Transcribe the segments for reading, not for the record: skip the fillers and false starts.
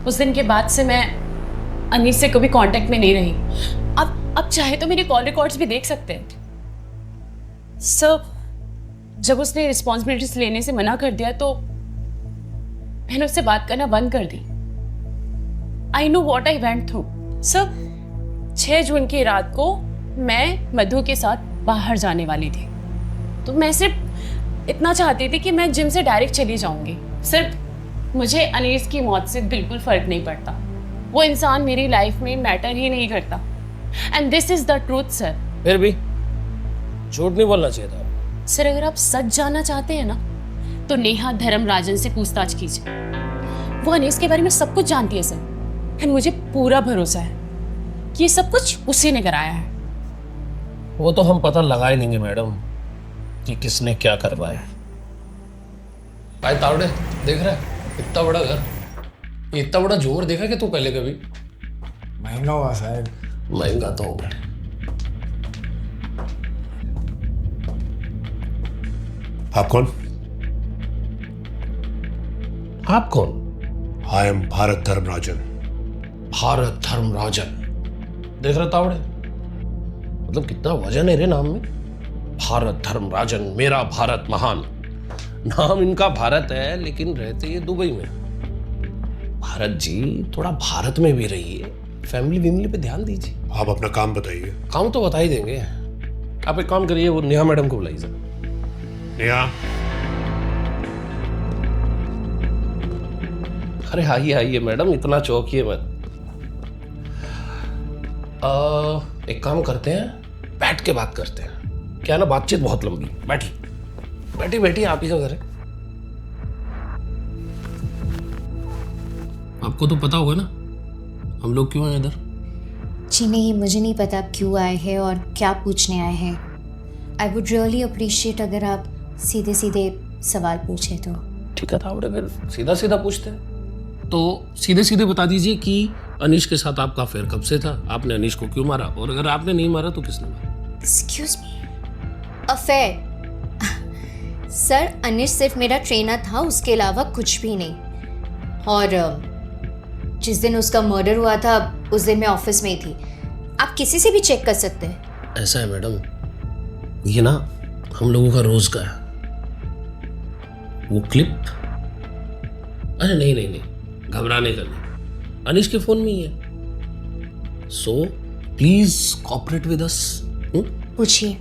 उस दिन के बाद से मैं अनीस से कभी कांटेक्ट में नहीं रही। अब चाहे तो मेरे कॉल रिकॉर्ड्स भी देख सकते हैं। सर, जब उसने रिस्पॉन्सिबिलिटीज लेने से मना कर दिया तो मैंने उससे बात करना बंद कर दी। I know what I went through. Sir, 6 जून की रात को मैं मधु के साथ बाहर जाने वाली थी, तो मैं सिर्फ इतना चाहती थी कि मैं जिम से डायरेक्ट चली जाऊंगी। सिर्फ मुझे अनीस की मौत से बिल्कुल फर्क नहीं पड़ता। वो इंसान मेरी लाइफ में मैटर ही नहीं करता। And this is the truth sir. फिर भी झूठ नहीं बोलना चाहिए था। सर, अगर आप सच जानना चाहते हैं ना तो नेहा धर्मराजन से पूछताछ कीजिए। वो अनीस के बारे में सब कुछ जानती है सर, एंड मुझे पूरा भरोसा है कि ये सब कुछ उसी ने कराया है। वो तो हम पता लगा ही लेंगे मैडम कि किसने क्या करवाया। भाई तावड़े, देख रहा है इतना बड़ा घर, ये इतना बड़ा जोर देखा कि तू पहले कभी? महंगा हुआ साहब। महंगा तो होगा। आप कौन? आप कौन? I am Bharat Dharmarajan. भारत धर्मराजन। देख रहा तावड़े, मतलब कितना वजन है रे नाम में। भारत धर्मराजन, मेरा भारत महान। नाम इनका भारत है लेकिन रहते ये दुबई में। भारत जी, थोड़ा भारत में भी रहिए, फैमिली विमली पे ध्यान दीजिए। आप अपना काम बताइए। काम तो बता ही देंगे। आप एक काम करिए, वो नेहा मैडम को बुलाइए। नेहा, अरे आइए आइए मैडम, इतना चौंकिए मत। एक काम करते हैं, बैठ के बात करते हैं। क्या ना, बातचीत बहुत लंबी। बैठी बैठी बैठी, आप ही का घर है। आपको तो पता होगा ना हम लोग क्यों हैं इधर? जी नहीं, मुझे नहीं पता आप क्यों आए हैं और क्या पूछने आए हैं। आई वुड रियली अप्रिशिएट अगर आप सीधे सीधे सवाल पूछे तो। ठीक है तावड़े, फिर सीधा सीधा पूछते हैं। तो सीधे सीधे बता दीजिए कि अनीश के साथ आपका अफेयर कब से था, आपने अनीश को क्यों मारा, और अगर आपने नहीं मारा तो किसने मारा? Excuse me, affair? सर, अनिश सिर्फ मेरा ट्रेनर था, उसके अलावा कुछ भी नहीं। और जिस दिन उसका मर्डर हुआ था उस दिन मैं ऑफिस में ही थी। आप किसी से भी चेक कर सकते हैं। ऐसा है मैडम, ये ना हम लोगों का रोज का है। वो क्लिप, अरे नहीं नहीं नहीं, घबराने का नहीं, अनीश के फोन में ही है। So please cooperate with us. पूछिए।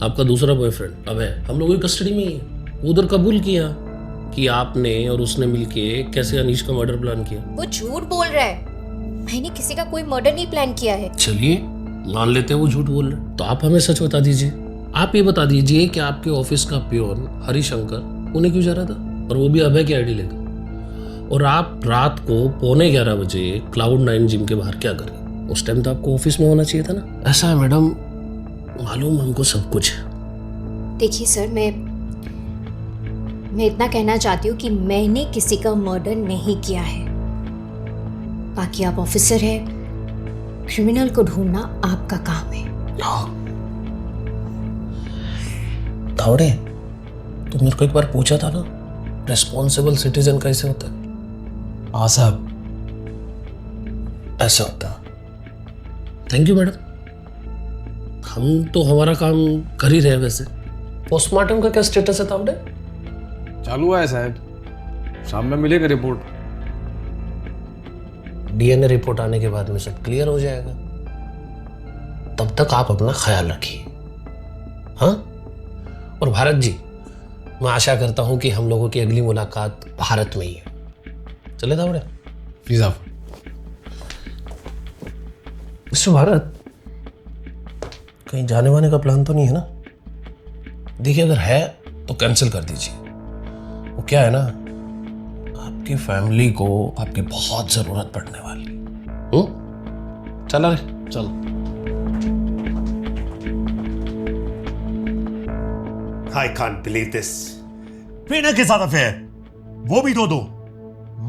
आपका दूसरा बॉयफ्रेंड अब है हम लोगों की कस्टडी में ही है। वो उधर कबूल किया कि आपने और उसने मिलके कैसे अनीश का मर्डर प्लान किया। वो झूठ बोल रहा है। मैंने किसी का कोई मर्डर नहीं प्लान किया है। चलिए मान लेते हैं वो झूठ बोल रहे, तो आप हमें सच बता दीजिए। आप ये बता दीजिए कि आपके ऑफिस का पियोन हरिशंकर पुणे क्यों जा रहा था, और वो भी अभय की आईडी लेकर, और आप रात को 11:45 बजे Cloud9 जिम के बाहर क्या करें? उस टाइम तो आपको ऑफिस में होना चाहिए था ना। ऐसा है मैडम, मालूम हमको सब कुछ है। देखिए सर, मैं इतना कहना चाहती हूँ कि मैंने किसी का मर्डर नहीं किया है। बाकी आप ऑफिसर हैं, क्रिमिनल को ढूंढना आपका काम है। तावड़े, तुम मेरे को एक बार पूछा था ना रेस्पॉन्सिबल सिटीजन कैसे होता है? हाँ साहब, ऐसा होता। Thank you madam. हम तो हमारा काम कर ही रहे हैं। वैसे पोस्टमार्टम का क्या स्टेटस है तावड़े? चालू हुआ है साहब, शाम में मिलेगा रिपोर्ट। डीएनए रिपोर्ट आने के बाद में सब क्लियर हो जाएगा। तब तक आप अपना ख्याल रखिए, हाँ? और भारत जी, मैं आशा करता हूं कि हम लोगों की अगली मुलाकात भारत में ही है। चले तावड़े? प्लीज आप। मिस्टर भारत, कहीं जाने वाने का प्लान तो नहीं है ना? देखिए अगर है तो कैंसिल कर दीजिए। वो क्या है ना, आपकी फैमिली को आपकी बहुत जरूरत पड़ने वाली। चल रे चल। I can't believe this. Trainer के साथ अफेयर, वो भी दो।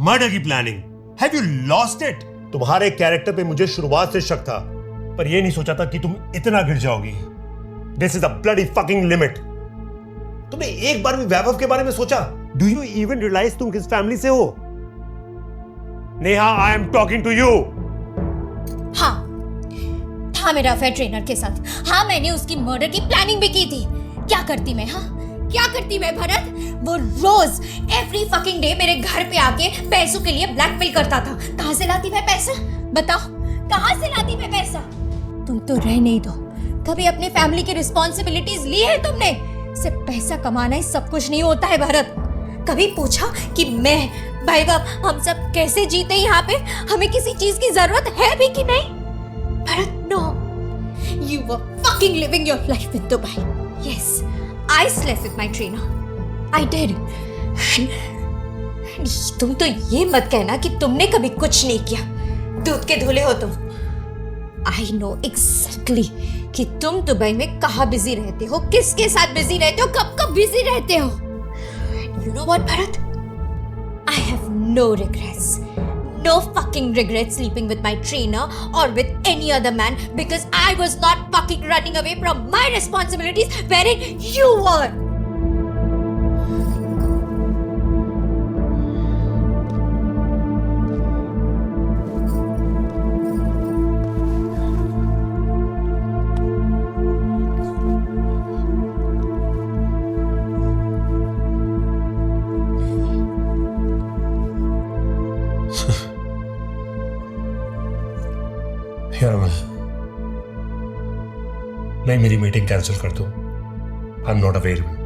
मर्डर की planning. Have you lost it? तुम्हारे कैरेक्टर पे मुझे शुरुआत से शक था, पर यह नहीं सोचा था कि तुम इतना गिर जाओगी। This is a bloody fucking limit. तुमने एक बार भी वैभव के बारे में सोचा? डू यू इवन रियलाइज तुम किस फैमिली से हो? Neha, I am talking to you. हाँ था मेरा अफेयर ट्रेनर के साथ। हाँ मैंने उसकी मर्डर की प्लानिंग भी की थी। क्या करती मैं? हाँ क्या करती मैं भरत? वो रोज एवरी फकिंग डे मेरे घर पे आके पैसों के लिए ब्लैकमेल करता था। कहाँ से लाती मैं पैसा? बताओ कहाँ से लाती मैं पैसा? तुम तो रह नहीं दो। कभी अपने फैमिली की रिस्पॉन्सिबिलिटीज ली है तुमने? सिर्फ पैसा कमाना ही सब कुछ नहीं होता है भरत। कभी पूछा कि मैं भाई बाप हम सब कैसे जीते यहाँ पे? हमें किसी चीज की जरूरत है भी कि नहीं? Bharat no, you were fucking living your life in Dubai. Yes, I slept with my trainer. I did. तुम तो ये मत कहना कि तुमने कभी कुछ नहीं किया। दूध के धुले हो तुम। I know exactly कि तुम दुबई में कहाँ बिजी रहते हो, किसके साथ बिजी रहते हो, कब कब बिजी रहते हो। You know what, Bharat? I have no regrets. No fucking regrets sleeping with my trainer or with any other man because I was not fucking running away from my responsibilities wherein you were. यार मैं मेरी meeting cancel कर दूं। I am not available.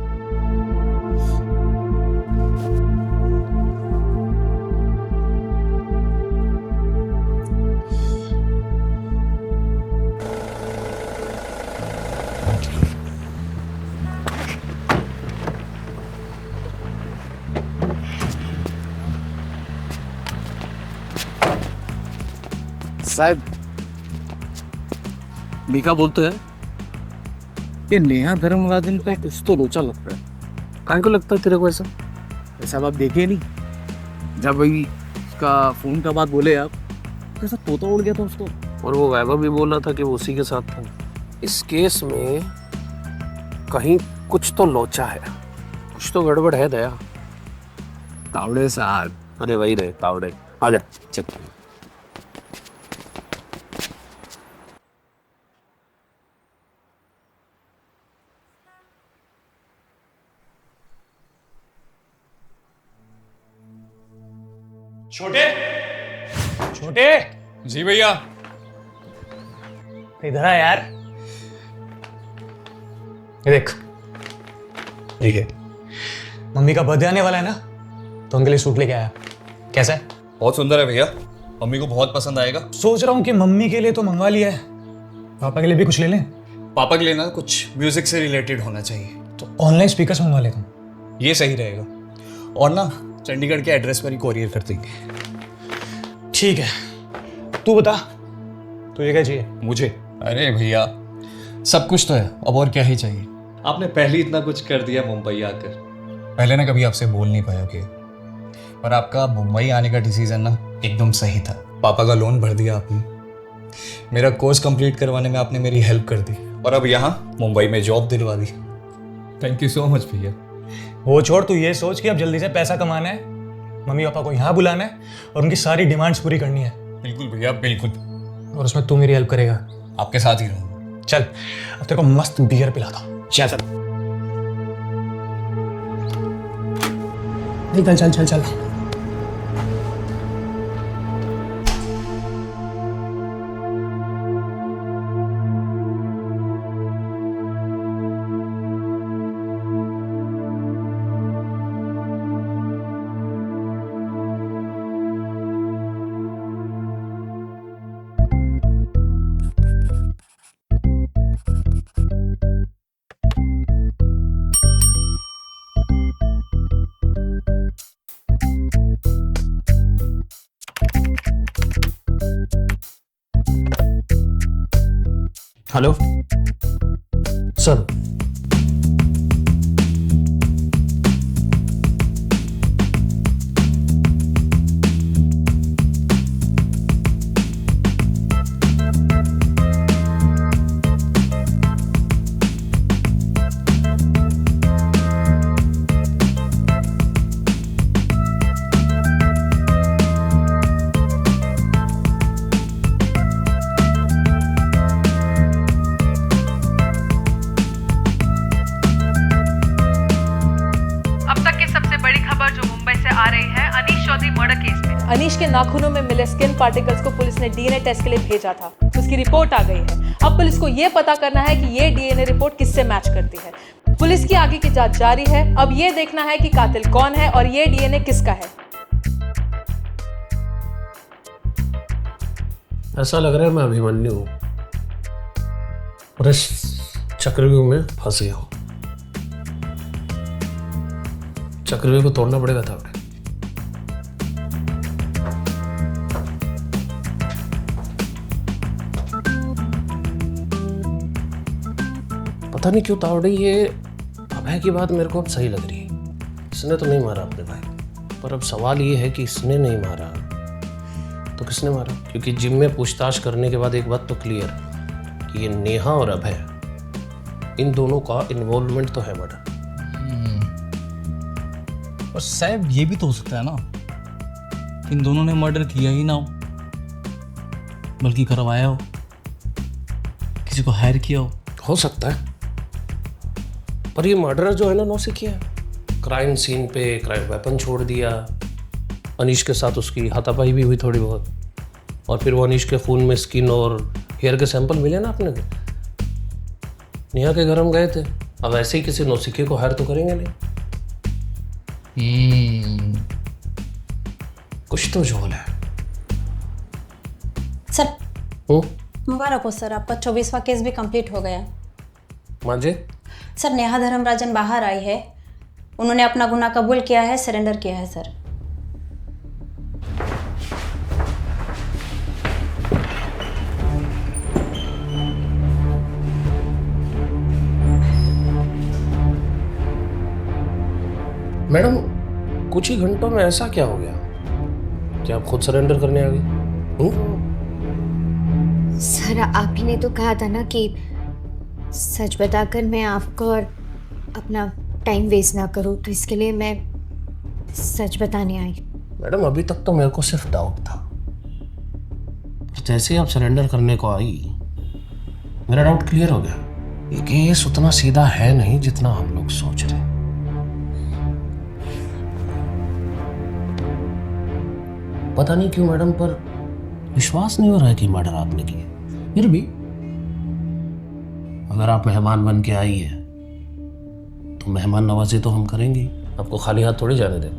शायद मीका बोलते हैं ये नेहा धर्मराजन का कुछ तो लोचा लगता है। काहे को लगता है तेरे को ऐसा? ऐसा आप देखे नहीं? जब वही उसका फोन का बात बोले आप, कैसा तोता उड़ गया था उसको। और वो वैभव भी बोल रहा था कि वो उसी के साथ था। इस केस में कहीं कुछ तो लोचा है, कुछ तो गड़बड़ है दया। तावड़े साहब, अरे वही रहे तावड़े। आ जा चल। छोटे छोटे जी भैया। इधर आ यार। ये देख, ठीक है, मम्मी का बर्थडे आने वाला है ना, तो उनके लिए सूट लेके आया। कैसा है? बहुत सुंदर है भैया, मम्मी को बहुत पसंद आएगा। सोच रहा हूँ कि मम्मी के लिए तो मंगवा लिया है, पापा के लिए भी कुछ ले लें। पापा के लिए ना कुछ म्यूजिक से रिलेटेड होना चाहिए। तो ऑनलाइन स्पीकर्स मंगवा लेता हूँ। ये सही रहेगा। और ना चंडीगढ़ के एड्रेस पर ही कोरियर कर देंगे। ठीक है, तू बता तुझे क्या चाहिए? मुझे? अरे भैया सब कुछ तो है, अब और क्या ही चाहिए। आपने पहले इतना कुछ कर दिया मुंबई आकर। पहले ना कभी आपसे बोल नहीं पाया कि, पर आपका मुंबई आने का डिसीजन ना एकदम सही था। पापा का लोन भर दिया आपने, मेरा कोर्स कंप्लीट करवाने में आपने मेरी हेल्प कर दी, और अब यहाँ मुंबई में जॉब दिलवा दी। थैंक यू सो मच भैया। वो छोड़, तू ये सोच कि अब जल्दी से पैसा कमाना है, मम्मी पापा को यहाँ बुलाना है और उनकी सारी डिमांड्स पूरी करनी है। बिल्कुल भैया बिल्कुल। और उसमें तू मेरी हेल्प करेगा। आपके साथ ही रहूँगा। चल अब तेरे को मस्त बियर पिलाता हूँ। चल चल चल चल चल। Hello sir. अनीश के नाखूनों में मिले स्किन पार्टिकल्स को पुलिस ने डीएनए टेस्ट के लिए भेजा था। उसकी रिपोर्ट आ गई है। अब पुलिस को यह पता करना है कि ये डीएनए रिपोर्ट किससे मैच करती है। पुलिस की आगे की जांच जारी है। अब ये देखना है कि कातिल कौन है और ये डीएनए किसका है। ऐसा लग रहा है मैं अभिमन्यु हूं और इस चक्रव्यूह में फंस गया हूं। चक्रव्यूह को तोड़ना पड़ेगा था। पता नहीं क्यों तावड़े, ये अभय की बात मेरे को अब सही लग रही है। इसने तो नहीं मारा अपने भाई, पर अब सवाल ये है कि इसने नहीं मारा तो किसने मारा? क्योंकि जिम में पूछताछ करने के बाद एक बात तो क्लियर कि ये नेहा और अभय, इन दोनों का इन्वॉल्वमेंट तो है मर्डर। और साहब ये भी तो हो सकता है ना, इन दोनों ने मर्डर किया ही ना हो, बल्कि करवाया हो, किसी को हायर किया हो सकता है, पर ये मर्डर जो है ना नौसिखिया है। क्राइम सीन पे क्राइम वेपन छोड़ दिया, अनीश के साथ उसकी हाथापाई भी हुई थोड़ी बहुत, और फिर वो अनीश के खून में स्किन और हेयर के सैंपल मिले ना अपने को। नेहा के घर हम गए थे, अब ऐसे ही किसी नौसिखे को हायर तो करेंगे नहीं। कुछ तो झोल है सर। मुबारक हो सर, आपका 24वां केस भी कंप्लीट हो गया। मांझे सर, नेहा धर्मराजन बाहर आई है, उन्होंने अपना गुनाह कबूल किया है, सरेंडर किया है सर। मैडम, कुछ ही घंटों में ऐसा क्या हो गया कि आप खुद सरेंडर करने आ गए? सर, आप ही ने तो कहा था ना कि सच बताकर मैं आपको और अपना टाइम वेस्ट ना करूं, तो इसके लिए मैं सच बताने आई। मैडम, अभी तक तो मेरे को सिर्फ डाउट था, जैसे ही आप सरेंडर करने को आई मेरा डाउट क्लियर हो गया। ये केस उतना सीधा है नहीं जितना हम लोग सोच रहे हैं। पता नहीं क्यों मैडम, पर विश्वास नहीं हो रहा है कि मर्डर आपने किया। फिर भी अगर आप मेहमान बन के आई है तो मेहमान नवाजी तो हम करेंगे, आपको खाली हाथ थोड़ी जाने दें।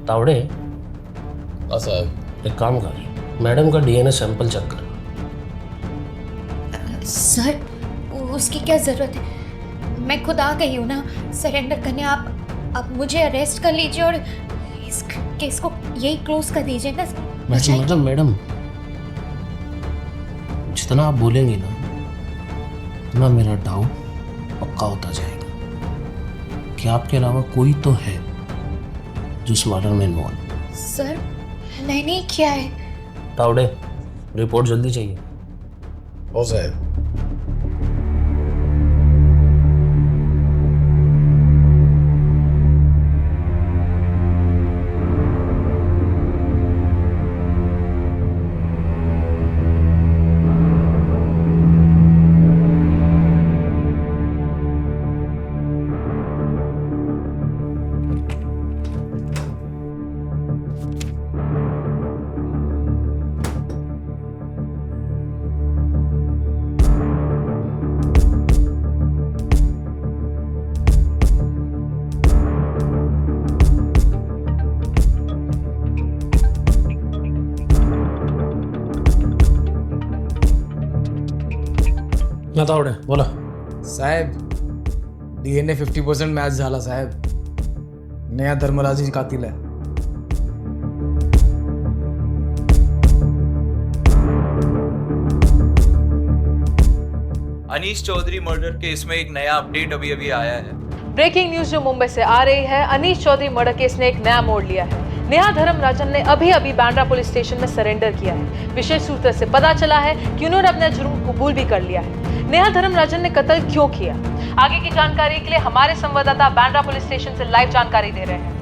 तावड़े, साहब एक काम कर, मैडम का डीएनए सैंपल चेक कर। सर, उसकी क्या जरूरत है? मैं खुद आ गई हूँ ना सरेंडर करने। आप मुझे अरेस्ट कर लीजिए और इस केस को यही क्लोज कर दीजिए ना। मैडम, जितना आप बोलेंगी ना उतना मेरा डाउट पक्का होता जाएगा कि आपके अलावा कोई तो है जो इस मर्डर में इन्वॉल्व। सर, मैंने किया है। तावड़े, रिपोर्ट जल्दी चाहिए। ओ साहब, तावड़े बोला। साहेब, डीएनए 50% मॅच झाला साहेब, नेहा धर्मराजी कातिल है। अनीश चौधरी मर्डर केस में एक नया अपडेट अभी अभी आया है। ब्रेकिंग न्यूज जो मुंबई से आ रही है, अनीश चौधरी मर्डर केस ने एक नया मोड़ लिया है। नेहा धर्मराजन ने अभी अभी बांद्रा पुलिस स्टेशन में सरेंडर किया है। विशेष सूत्र से पता चला है कि उन्होंने अपना जुर्म कबूल भी कर लिया है। नेहा धर्मराजन ने कत्ल क्यों किया, आगे की जानकारी के लिए हमारे संवाददाता बांद्रा पुलिस स्टेशन से लाइव जानकारी दे रहे हैं।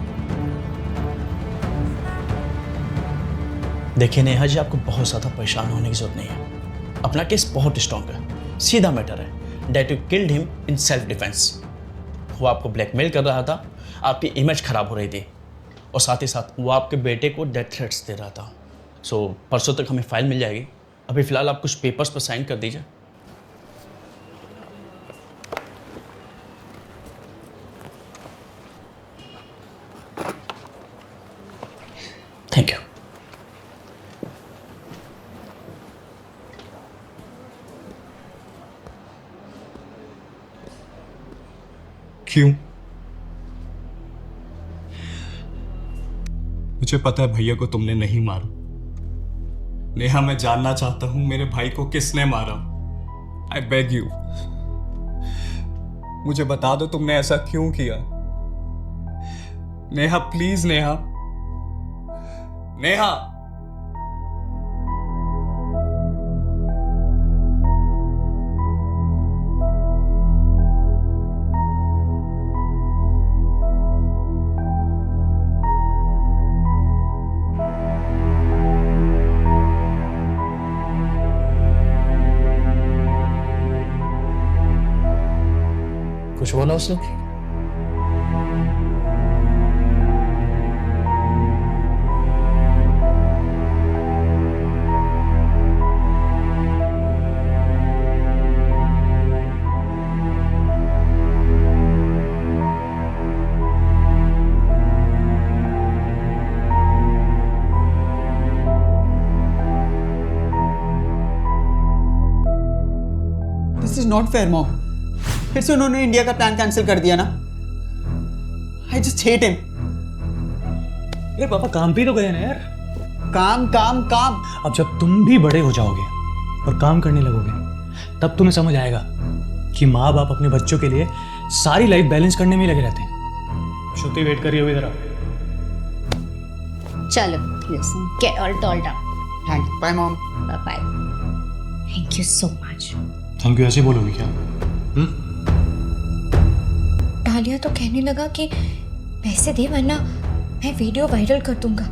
देखिए नेहा जी, आपको बहुत ज़्यादा परेशान होने की जरूरत नहीं है। अपना केस बहुत स्ट्रॉन्ग है, सीधा मैटर है that you killed him in self defence. वो आपको ब्लैकमेल कर रहा था, आपकी इमेज खराब हो रही थी, और साथ ही साथ वो आपके बेटे को डेथ थ्रेट्स दे रहा था। सो परसों तक हमें फाइल मिल जाएगी। अभी फ़िलहाल आप कुछ पेपर्स पर साइन कर दीजिए। Thank you. क्यों? मुझे पता है भैया को तुमने नहीं मारा। नेहा, मैं जानना चाहता हूं मेरे भाई को किसने मारा। आई बेग यू, मुझे बता दो तुमने ऐसा क्यों किया। नेहा प्लीज, नेहा, नेहा। कुछ बोला उसने? This is not fair mom. फिर से उन्होंने इंडिया का प्लान कैंसिल कर दिया ना। I just hate him. अरे पापा काम पे तो गए ना यार। काम काम काम। अब जब तुम भी बड़े हो जाओगे और काम करने लगोगे तब तुम्हें समझ आएगा कि माँ बाप अपने बच्चों के लिए सारी लाइफ बैलेंस करने में ही लगे रहते हैं। श्रुति वेट कर रही होगी जरा। चलो get all dolled up. Thank bye mom. Bye bye. Thank you so much. Thank you ऐसे बोलोगे क्या? डालिया तो कहने लगा कि पैसे दे वरना मैं वीडियो वायरल कर दूंगा।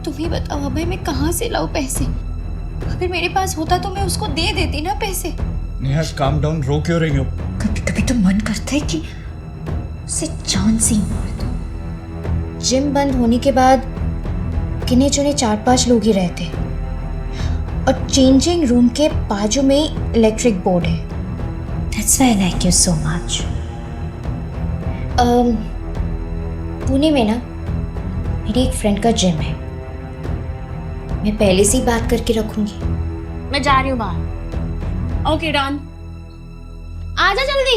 तुम ही बताओ अभय, मैं कहाँ से लाऊं पैसे? अगर मेरे पास होता तो मैं उसको दे देती ना पैसे। नेहा काम डाउन, रो क्यों रही हो? कभी कभी तो मन करता है कि उसे जान से ही मार दूं। जिम बंद होने के बाद गिने चुने 4-5 लोग ही रहते और चेंजिंग रूम के बाजू में ही इलेक्ट्रिक बोर्ड है। That's why I like you so much. Pune में ना मेरी एक फ्रेंड का जिम है। मैं पहले से ही बात करके रखूंगी। मैं जा रही हूँ बाहर। Okay done. आजा जल्दी।